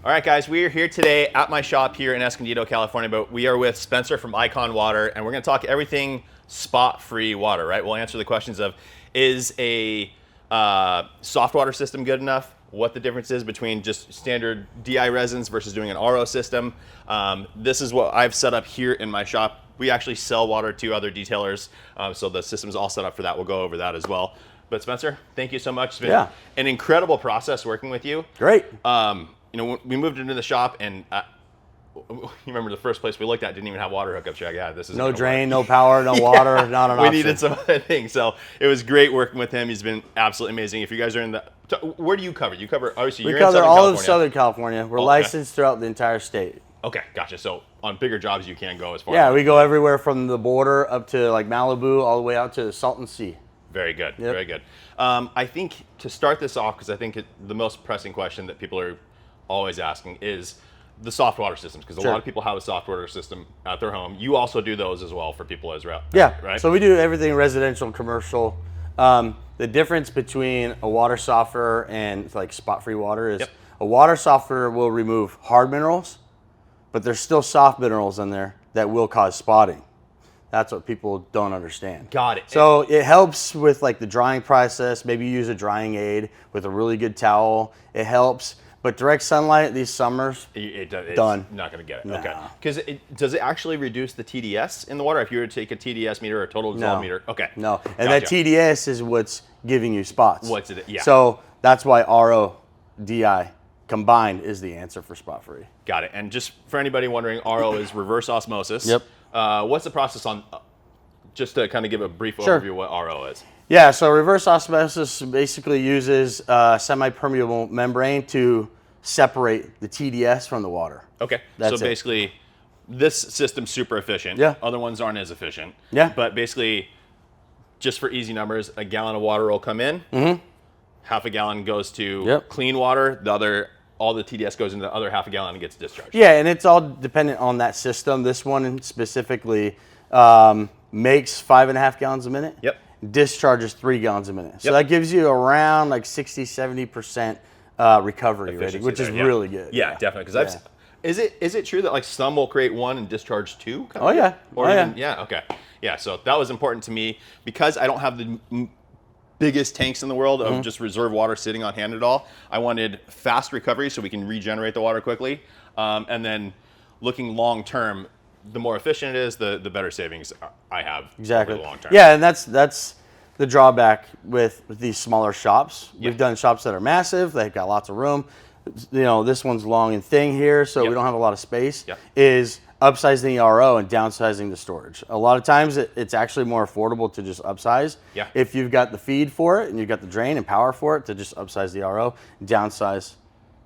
All right, guys, we are here today at my shop here in Escondido, California, but we are with Spencer from Icon Water, and we're going to talk everything spot-free water, right? We'll answer the questions of, is a soft water system good enough? What the difference is between just standard DI resins versus doing an RO system. This is what I've set up here in my shop. We actually sell water to other detailers, so the system's all set up for that. We'll go over that as well. But Spencer, thank you so much. It's been an incredible process working with you. Great. You know, we moved into the shop, and you remember the first place we looked at didn't even have water hookups. You're like, yeah, this is no drain, no power, no water, not an option. We needed some other things, so it was great working with him. He's been absolutely amazing. If you guys are in the, where do you cover? You cover obviously. You're in Southern California. We cover all of Southern California. We're licensed throughout the entire state. Okay, gotcha. So on bigger jobs, you can go as far. Yeah, we go everywhere from the border up to like Malibu, all the way out to the Salton Sea. Very good, very good. I think to start this off, because I think the most pressing question that people are always asking is the soft water systems, because a lot of people have a soft water system at their home. You also do those as well for people as well. Yeah, right. So we do everything residential, commercial. The difference between a water softener and like spot-free water is a water softener will remove hard minerals, but there's still soft minerals in there that will cause spotting. That's what people don't understand. Got it. So it helps with like the drying process. Maybe you use a drying aid with a really good towel. It helps. But direct sunlight these summers, it's done. Not going to get it. No. Okay. Because does it actually reduce the TDS in the water if you were to take a TDS meter or a total dissolved meter? Okay. No. And that TDS is what's giving you spots. What's it? Yeah. So that's why RO, DI combined is the answer for spot free. Got it. And just for anybody wondering, RO is reverse osmosis. Yep. What's the process on, just to kind of give a brief overview of what RO is? Yeah, so reverse osmosis basically uses a semi-permeable membrane to separate the TDS from the water. Okay, so basically this system's super efficient. Yeah. Other ones aren't as efficient. Yeah. But basically, just for easy numbers, a gallon of water will come in, half a gallon goes to clean water, all the TDS goes into the other half a gallon and gets discharged. Yeah, and it's all dependent on that system. This one specifically makes 5.5 gallons a minute. Yep. Discharges 3 gallons a minute. So that gives you around like 60-70% recovery rating, which is really good. Yeah, definitely. Because is it true that like some will create 1 and discharge 2? Oh yeah. Or even, yeah. Okay. Yeah. So that was important to me because I don't have the biggest tanks in the world of just reserve water sitting on hand at all. I wanted fast recovery so we can regenerate the water quickly, and then looking long term. The more efficient it is, the better savings I have over the long term. Yeah, and that's the drawback with these smaller shops. We've done shops that are massive. They've got lots of room. You know, this one's long and thin here, so we don't have a lot of space. Is upsizing the RO and downsizing the storage. A lot of times it's actually more affordable to just upsize. If you've got the feed for it and you've got the drain and power for it, to just upsize the RO, downsize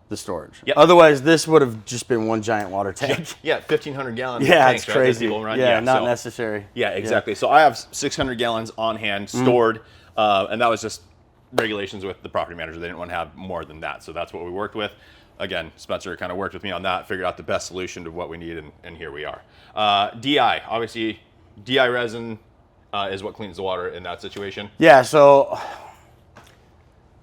the storage. Otherwise, this would have just been one giant water tank. 1,500 gallons. Yeah, tanks, it's crazy. Right? Not necessary. Yeah, exactly. So I have 600 gallons on hand stored, and that was just regulations with the property manager. They didn't want to have more than that, so that's what we worked with. Again, Spencer kind of worked with me on that, figured out the best solution to what we need, and here we are. DI, obviously, DI resin is what cleans the water in that situation. Yeah, so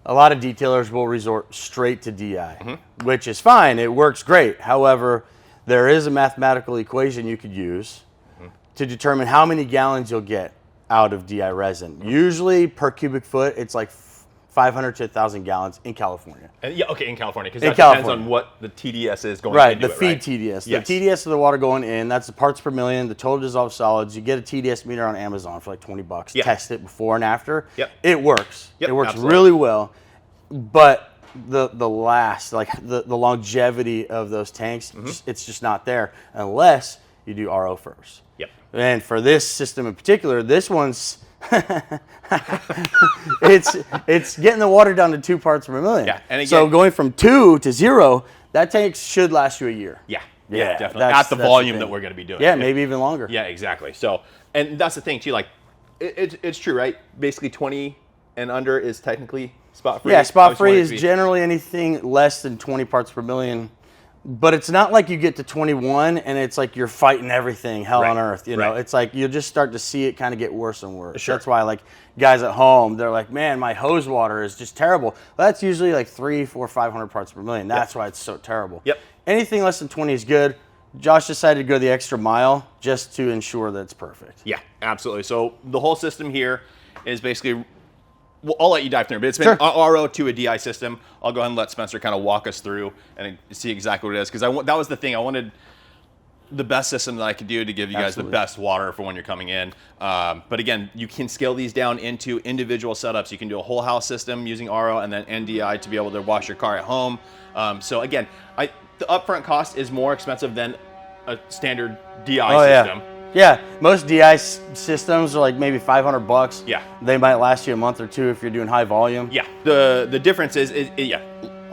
a lot of detailers will resort straight to DI, which is fine. It works great. However, there is a mathematical equation you could use to determine how many gallons you'll get out of DI resin. Usually per cubic foot, it's like 500 to 1,000 gallons in California. In California, because that depends on what the TDS is going into the feed TDS. The TDS of the water going in, that's the parts per million, the total dissolved solids. You get a TDS meter on Amazon for like $20. Test it before and after. It works. It works really well. But the longevity of those tanks, it's just not there unless you do RO first. And for this system in particular, this one's it's getting the water down to 2 parts per million. And again, so going from 2 to 0, that tank should last you a year. Definitely. At the volume that we're going to be doing. Maybe even longer. Yeah, exactly. So, and that's the thing too. Like, it's true, right? Basically, 20 and under is technically spot free. Yeah, spot free is generally anything less than 20 parts per million But it's not like you get to 21 and it's like you're fighting everything, hell on earth. You know, it's like you just start to see it kind of get worse and worse. Sure. That's why, like, guys at home, they're like, man, my hose water is just terrible. Well, that's usually like 300, 400, 500 parts per million. That's why it's so terrible. Yep. Anything less than 20 is good. Josh decided to go the extra mile just to ensure that it's perfect. Yeah, absolutely. So the whole system here is basically, well, I'll let you dive through, but it's been RO to a DI system. I'll go ahead and let Spencer kind of walk us through and see exactly what it is, because that was the thing. I wanted the best system that I could do to give you guys the best water for when you're coming in. But again, you can scale these down into individual setups. You can do a whole house system using RO and then NDI to be able to wash your car at home. So again, the upfront cost is more expensive than a standard DI system. Yeah, most DI systems are like maybe $500. Yeah. They might last you a month or two if you're doing high volume. Yeah. The difference is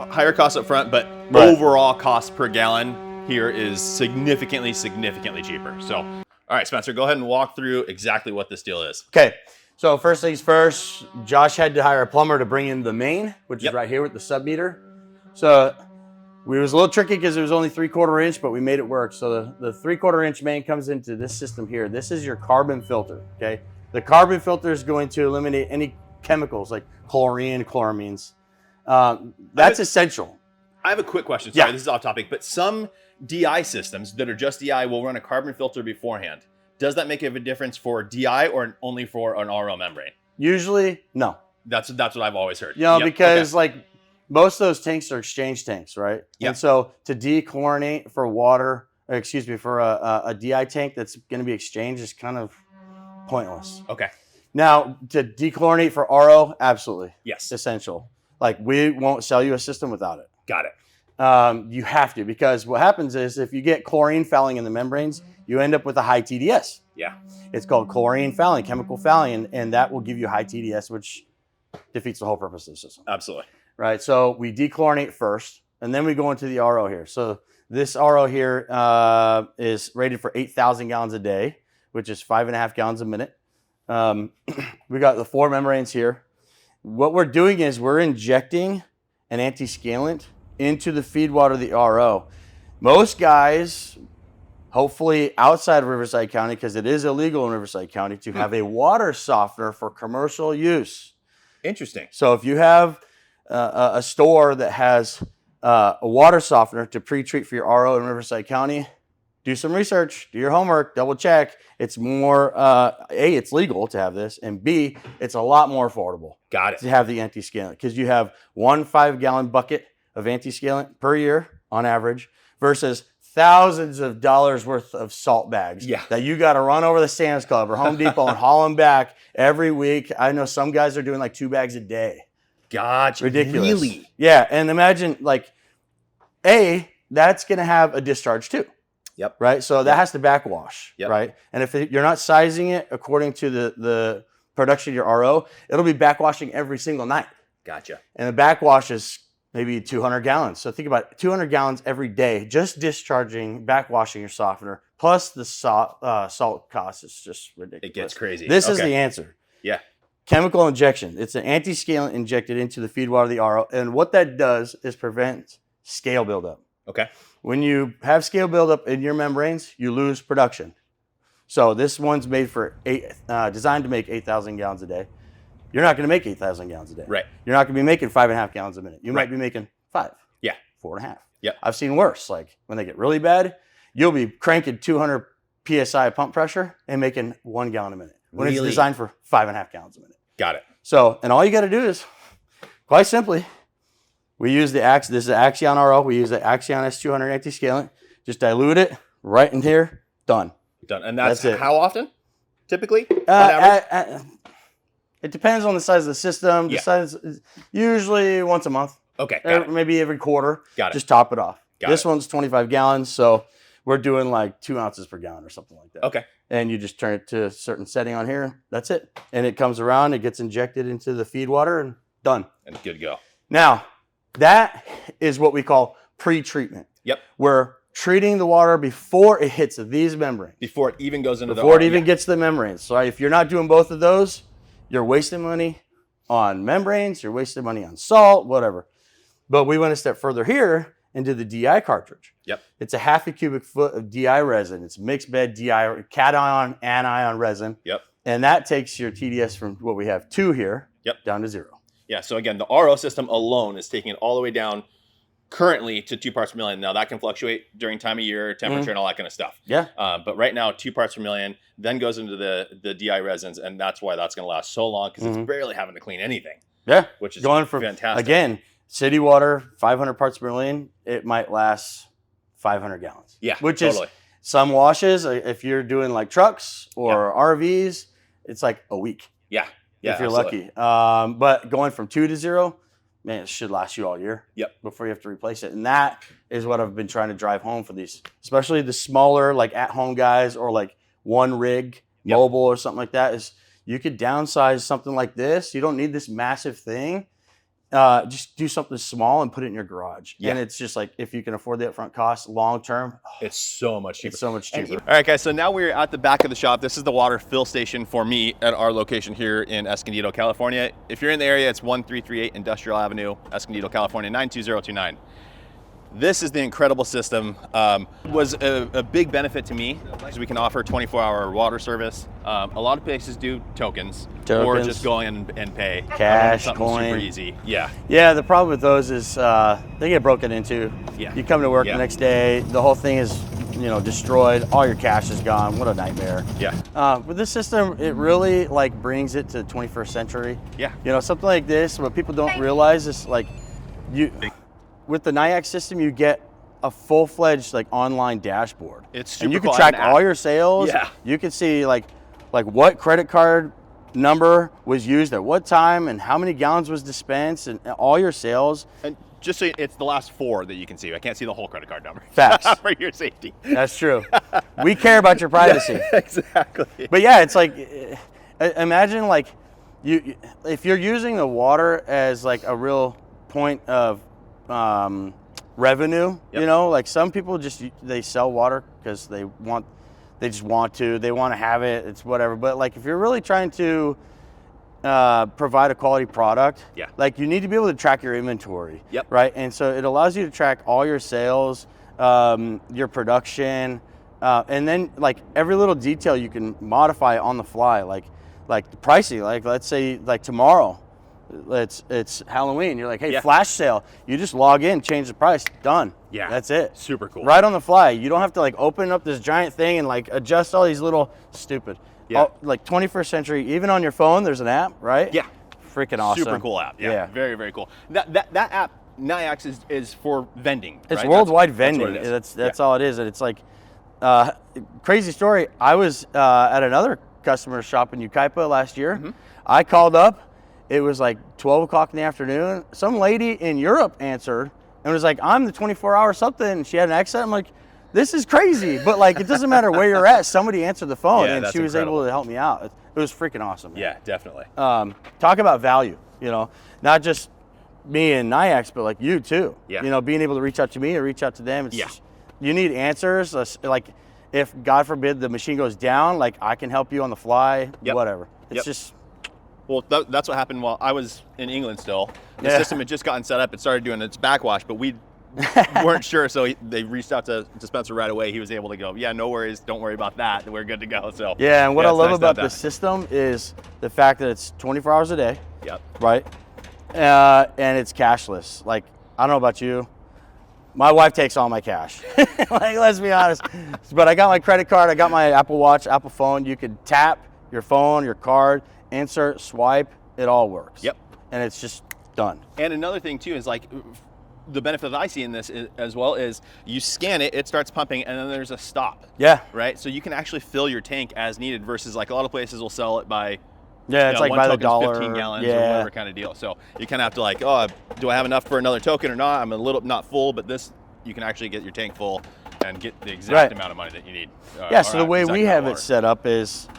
higher cost up front, but overall cost per gallon here is significantly cheaper. So, all right, Spencer, go ahead and walk through exactly what this deal is. Okay. So first things first, Josh had to hire a plumber to bring in the main, which is right here with the sub meter. So it was a little tricky because it was only 3/4 inch, but we made it work. So the 3/4 inch main comes into this system here. This is your carbon filter, okay? The carbon filter is going to eliminate any chemicals like chlorine, chloramines. That's essential. I have a quick question. Sorry, this is off topic, but some DI systems that are just DI will run a carbon filter beforehand. Does that make a difference for DI or only for an RO membrane? Usually, no. That's what I've always heard. You know, because like most of those tanks are exchange tanks, right? Yep. And so to dechlorinate for water, for a DI tank that's going to be exchanged is kind of pointless. Okay. Now, to dechlorinate for RO, absolutely. Yes. Essential. Like, we won't sell you a system without it. Got it. You have to, because what happens is if you get chlorine fouling in the membranes, you end up with a high TDS. Yeah. It's called chlorine fouling, chemical fouling, and that will give you high TDS, which defeats the whole purpose of the system. Absolutely. Right, so we dechlorinate first, and then we go into the RO here. So this RO here is rated for 8,000 gallons a day, which is 5.5 gallons a minute. We got the 4 membranes here. What we're doing is we're injecting an anti-scalant into the feed water of the RO. Most guys, hopefully outside of Riverside County, because it is illegal in Riverside County to have a water softener for commercial use. Interesting. So if you have a store that has a water softener to pre-treat for your RO in Riverside County, do some research, do your homework, double check. It's more, A, it's legal to have this, and B, it's a lot more affordable. Got it. To have the anti-scalant, because you have 1 5-gallon bucket of anti-scalant per year on average versus thousands of dollars worth of salt bags that you got to run over the Sam's Club or Home Depot and haul them back every week. I know some guys are doing like 2 bags a day. Gotcha. Ridiculous. Really? Yeah, and imagine like, A, that's going to have a discharge too. Yep. Right? So that has to backwash, right? And if you're not sizing it according to the production of your RO, it'll be backwashing every single night. Gotcha. And the backwash is maybe 200 gallons. So think about it, 200 gallons every day, just discharging, backwashing your softener, plus the salt cost is just ridiculous. It gets crazy. This is the answer. Yeah. Chemical injection. It's an anti-scalant injected into the feed water of the RO. And what that does is prevent scale buildup. Okay. When you have scale buildup in your membranes, you lose production. So this one's made for designed to make 8,000 gallons a day. You're not going to make 8,000 gallons a day. Right. You're not going to be making 5.5 gallons a minute. You might be making 5. Yeah. 4.5. Yeah. I've seen worse. Like when they get really bad, you'll be cranking 200 PSI pump pressure and making 1 gallon a minute. When it's designed for 5.5 gallons a minute. Got it. So, and all you got to do is, quite simply, we use this is the Axion RO. We use the Axion S200 anti-scalant. Just dilute it right in here. Done. Done. And that's it. how often? Typically? On average? It depends on the size of the system. The size is usually once a month. Okay. Got it. Maybe every quarter. Got it. Just top it off. This it. one's 25 gallons, so we're doing like 2 ounces per gallon or something like that. Okay. And you just turn it to a certain setting on here. That's it. And it comes around, it gets injected into the feed water, and done. And good to go. Now, that is what we call pre-treatment. Yep. We're treating the water before it hits these membranes. Before it even goes into Before it even gets to the membranes. So if you're not doing both of those, you're wasting money on membranes, you're wasting money on salt, whatever. But we went a step further here, into the DI cartridge. Yep. It's a half a cubic foot of DI resin. It's mixed bed DI, cation, anion resin. Yep. And that takes your TDS from what we have 2 here down to 0. Yeah. So again, the RO system alone is taking it all the way down currently to 2 parts per million. Now that can fluctuate during time of year, temperature, and all that kind of stuff. Yeah. But right now, 2 parts per million, then goes into the DI resins, and that's why that's going to last so long, because it's barely having to clean anything. Yeah. Which is going from fantastic. Again, city water, 500 parts per million, it might last 500 gallons. Yeah. Which totally. is some washes. If you're doing like trucks or RVs, it's like a week. Yeah. Yeah. If you're absolutely. lucky. But going from 2 to 0, man, it should last you all year. Yep. Before you have to replace it. And that is what I've been trying to drive home for these, especially the smaller, like at-home guys or like one rig, mobile or something like that, is you could downsize something like this. You don't need this massive thing. Just do something small and put it in your garage. Yeah. And it's just like, if you can afford the upfront cost long term, it's so much cheaper. It's so much cheaper. All right, guys, so now we're at the back of the shop. This is the water fill station for me at our location here in Escondido, California. If you're in the area, it's 1338 Industrial Avenue, Escondido, California, 92029. This is the incredible system. Was a big benefit to me because we can offer 24-hour water service. A lot of places do tokens. Or just go in and pay. Cash, something coin. super easy. Yeah. Yeah, the problem with those is they get broken into. Yeah. You come to work the next day, the whole thing is destroyed. All your cash is gone. What a nightmare. Yeah. But this system, it really like brings it to the 21st century. Yeah. Something like this, what people don't realize is like with the NIAX system, you get a full-fledged like online dashboard. It's super and you can cool. track all your sales. Yeah. You can see like what credit card number was used at what time and how many gallons was dispensed and all your sales. And just so it's the last 4 that you can see. I can't see the whole credit card number. Facts. For your safety. That's true. We care about your privacy. Yeah, exactly. But yeah, it's like, imagine like if you're using the water as like a real point of revenue, like some people they sell water because they want to have it, it's whatever. But like if you're really trying to provide a quality product, like you need to be able to track your inventory, right? And so it allows you to track all your sales, your production, and then like every little detail you can modify on the fly, like the pricing. Like let's say like tomorrow, it's Halloween. You're like, hey, flash sale. You just log in, change the price, done. Yeah, that's it. Super cool. Right on the fly. You don't have to like open up this giant thing and like adjust all these little stupid. Yeah. Like 21st century. Even on your phone, there's an app, right? Yeah. Freaking awesome. Super cool app. Yeah. Very, very cool. That app NIAX is for vending. It's right? worldwide vending. That's all it is. And it's like crazy story. I was at another customer shop in Yucaipa last year. Mm-hmm. I called up. It was like 12 o'clock in the afternoon. Some lady in Europe answered and was like, I'm the 24-hour something. And she had an accent. I'm like, this is crazy. But like, it doesn't matter where you're at. Somebody answered the phone and she was able to help me out. It was freaking awesome. Man. Yeah, definitely. Talk about value, not just me and NIAX, but like you too. Yeah. Being able to reach out to me or reach out to them. You need answers. Like if God forbid the machine goes down, like I can help you on the fly, whatever. It's just... Well, that's what happened while I was in England still. The system had just gotten set up. It started doing its backwash, but we weren't sure. So they reached out to Spencer right away. He was able to go, yeah, no worries. Don't worry about that. We're good to go. So yeah, and what I love about the system is the fact that it's 24 hours a day. Yep. Right? And it's cashless. Like, I don't know about you. My wife takes all my cash. Like, let's be honest. But I got my credit card. I got my Apple Watch, Apple phone. You could tap your phone, your card, insert, swipe, it all works. Yep. And it's just done. And another thing too is like the benefit that I see in this as well is you scan it, it starts pumping, and then there's a stop. Yeah. Right? So you can actually fill your tank as needed versus like a lot of places will sell it by it's like by the dollar. 15 gallons or whatever kind of deal. So you kind of have to like, oh, do I have enough for another token or not? I'm a little not full, but this, you can actually get your tank full and get the exact amount of money that you need. So the way we have it set up is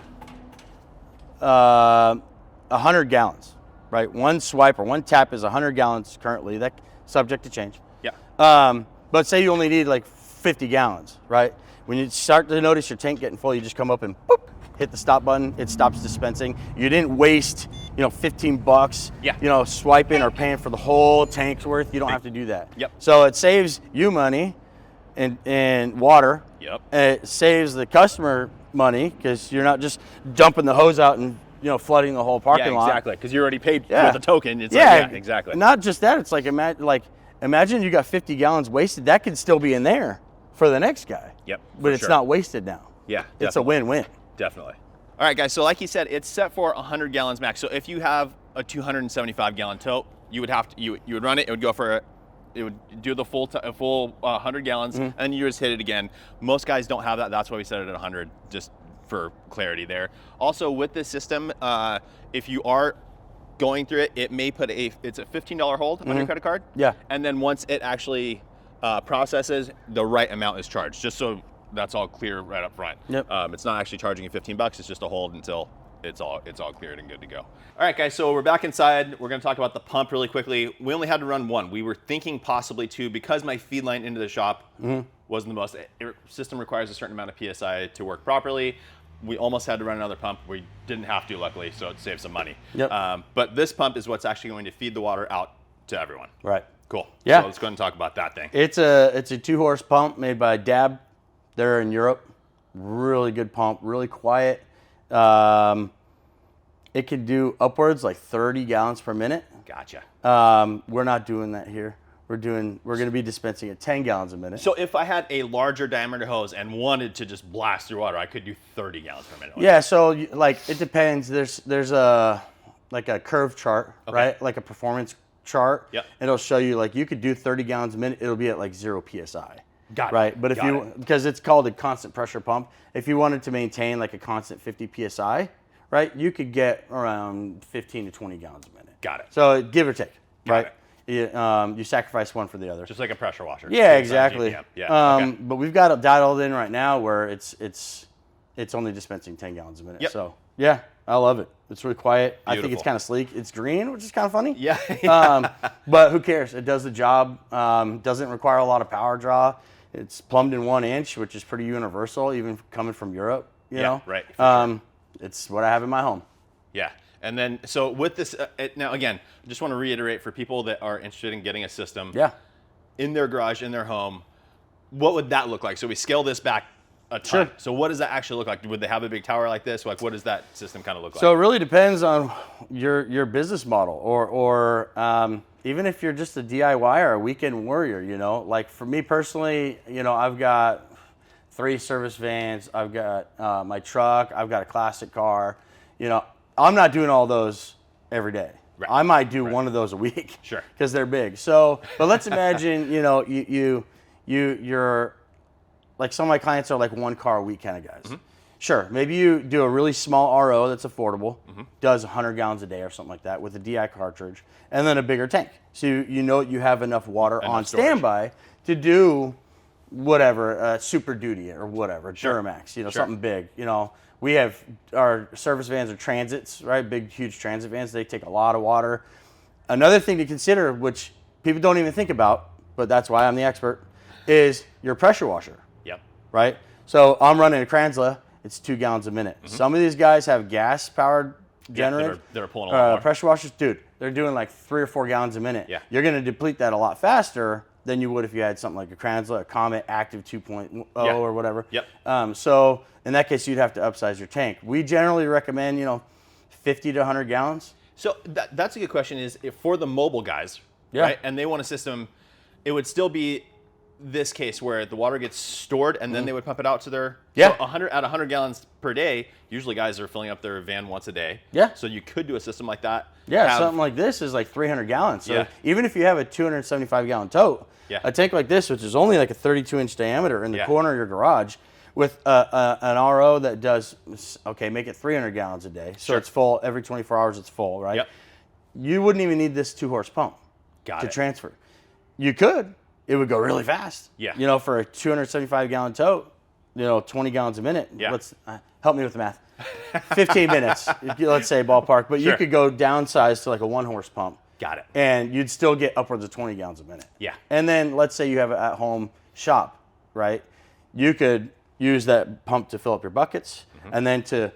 100 gallons, right? One swipe or one tap is 100 gallons currently. That's subject to change. Yeah. But say you only need like 50 gallons, right? When you start to notice your tank getting full, you just come up and boop, hit the stop button, it stops dispensing. You didn't waste, $15, swiping or paying for the whole tank's worth. You don't have to do that. Yep. So it saves you money and water. Yep. And it saves the customer money because you're not just dumping the hose out and flooding the whole parking lot. Exactly, because you already paid with a token. It's exactly. Not just that, it's like imagine you got 50 gallons wasted. That could still be in there for the next guy. Yep. But it's not wasted now. Yeah, definitely. It's a win-win. Definitely. All right, guys. So like he said, it's set for 100 gallons max. So if you have a 275 gallon tote, you would have to you would run it. It would go for it would do the full 100 gallons, and you just hit it again. Most guys don't have that. That's why we set it at 100, just for clarity there. Also, with this system, if you are going through it, it may put it's a $15 hold on your credit card. Yeah. And then once it actually processes, the right amount is charged, just so that's all clear right up front. Yep. It's not actually charging you $15. It's just a hold until it's all cleared and good to go. All right, guys, so we're back inside. We're gonna talk about the pump really quickly. We only had to run one. We were thinking possibly two because my feed line into the shop wasn't the most. System requires a certain amount of PSI to work properly. We almost had to run another pump. We didn't have to, luckily, so it saved some money. Yep. But this pump is what's actually going to feed the water out to everyone. Right. Cool. Yeah. So let's go ahead and talk about that thing. It's a 2-horse pump made by Dab. They're in Europe. Really good pump, really quiet. It can do upwards like 30 gallons per minute. Gotcha. We're not doing that here. We're going to be dispensing at 10 gallons a minute. So if I had a larger diameter hose and wanted to just blast through water, I could do 30 gallons per minute. Yeah, so it depends. There's a curve chart, right? Like a performance chart. Yep. It'll show you you could do 30 gallons a minute. It'll be at 0 PSI. Got it. Right, but because it's called a constant pressure pump, if you wanted to maintain a constant 50 PSI, right, you could get around 15 to 20 gallons a minute. Got it. So give or take, Got right? You sacrifice one for the other. Just like a pressure washer. Yeah, exactly. Yeah. Okay. But we've got it dialed in right now where it's only dispensing 10 gallons a minute. Yep. So yeah, I love it. It's really quiet. Beautiful. I think it's kind of sleek. It's green, which is kind of funny. Yeah. But who cares? It does the job. Doesn't require a lot of power draw. It's plumbed in 1 inch, which is pretty universal, even coming from Europe. You know. Right. It's what I have in my home. Yeah. And then, so with this, now again, I just want to reiterate for people that are interested in getting a system in their garage, in their home, what would that look like? So we scale this back a ton. Sure. So what does that actually look like? Would they have a big tower like this? What does that system kind of look like? So it really depends on your business model, or even if you're just a DIY or a weekend warrior. Like for me personally, I've got 3 service vans. I've got my truck. I've got a classic car. I'm not doing all those every day. Right. I might do one of those a week. Sure. Because they're big. So, but let's imagine, you're like some of my clients are like 1 car a week kind of guys. Sure. Maybe you do a really small RO that's affordable, does 100 gallons a day or something like that with a DI cartridge, and then a bigger tank. So you have enough water on standby to do whatever, Super Duty or whatever, Duramax, something big. We have our service vans are transits, right? Big, huge transit vans. They take a lot of water. Another thing to consider, which people don't even think about, but that's why I'm the expert, is your pressure washer. Yep. Right? So I'm running a Kranzla. It's 2 gallons a minute. Some of these guys have gas-powered generators. They're pulling a lot more. Pressure washers, dude, they're doing like 3 or 4 gallons a minute. Yeah. You're going to deplete that a lot faster than you would if you had something like a Kranzla, a Comet Active 2.0 or whatever. Yep. So in that case, you'd have to upsize your tank. We generally recommend, 50 to 100 gallons. So that's a good question. Is if for the mobile guys, right? And they want a system, it would still be this case where the water gets stored and then they would pump it out to their so 100 gallons per day. Usually guys are filling up their van once a day. Yeah. So you could do a system like that. Yeah, something like this is like 300 gallons. So even if you have a 275 gallon tote, a tank like this, which is only like a 32-inch diameter in the corner of your garage, with an RO that does, make it 300 gallons a day. So it's full every 24 hours. It's full, right? Yep. You wouldn't even need this 2-horse pump to transfer. You could. It would go really fast. Yeah. For a 275 gallon tote, 20 gallons a minute. Yeah. Let's help me with the math. 15 minutes, let's say ballpark. But you could go downsize to like a 1-horse pump. Got it. And you'd still get upwards of 20 gallons a minute. Yeah. And then let's say you have an at-home shop, right? You could use that pump to fill up your buckets and then to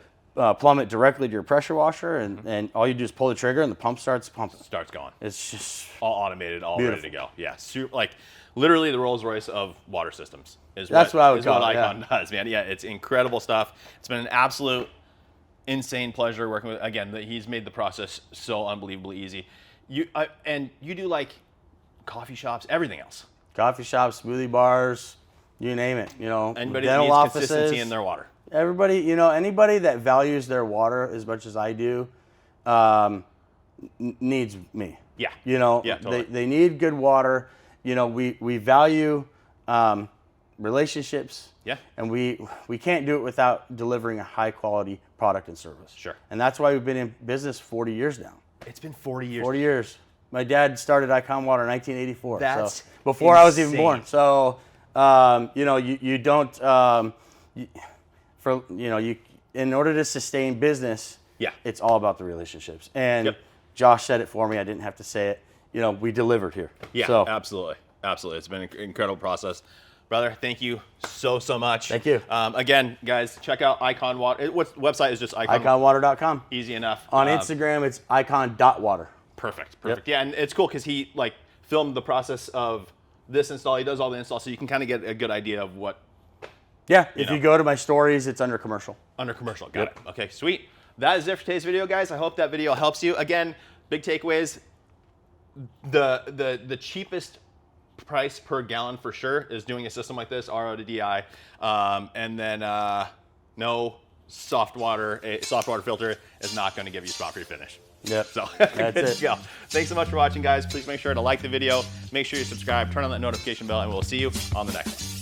plumb it directly to your pressure washer, and all you do is pull the trigger, and the pump starts pumping. Starts going. It's just all automated, all beautiful. ready to go. Yeah, super, like literally the Rolls Royce of water systems is That's what I would is call what it, Icon does, man. Yeah, it's incredible stuff. It's been an absolute insane pleasure working with. Again, he's made the process so unbelievably easy. And you do like coffee shops, everything else. Coffee shops, smoothie bars, you name it. You know, anybody dental that needs offices, consistency in their water. Everybody, you know, anybody that values their water as much as I do, needs me. Yeah. You know, yeah, totally. they need good water. You know, we value relationships. Yeah. And we can't do it without delivering a high quality product and service. Sure. And that's why we've been in business 40 years now. It's been 40 years. 40 years. My dad started Icon Water in 1984. That's so before insane. I was even born. So, you know, you don't, in order to sustain business, yeah, it's all about the relationships. And yep. Josh said it for me. I didn't have to say it. You know, we delivered here. Yeah, so, absolutely. Absolutely. It's been an incredible process. Brother, thank you so much. Thank you. Again, guys, check out Icon Water. What website is just Icon? IconWater.com. Easy enough. On Instagram, it's icon.water. Perfect. Yep. Yeah, and it's cool because he like filmed the process of this install. He does all the installs, so you can kind of get a good idea of what. Yeah, if you go to my stories, it's under commercial. Under commercial, got it. Okay, sweet. That is it for today's video, guys. I hope that video helps you. Again, big takeaways. The cheapest price per gallon for sure is doing a system like this, RO to DI, and then no soft water. A soft water filter is not going to give you spot-free finish. Yep. So That's good it. to go. Thanks so much for watching, guys. Please make sure to like the video, make sure you subscribe, turn on that notification bell, and we'll see you on the next one.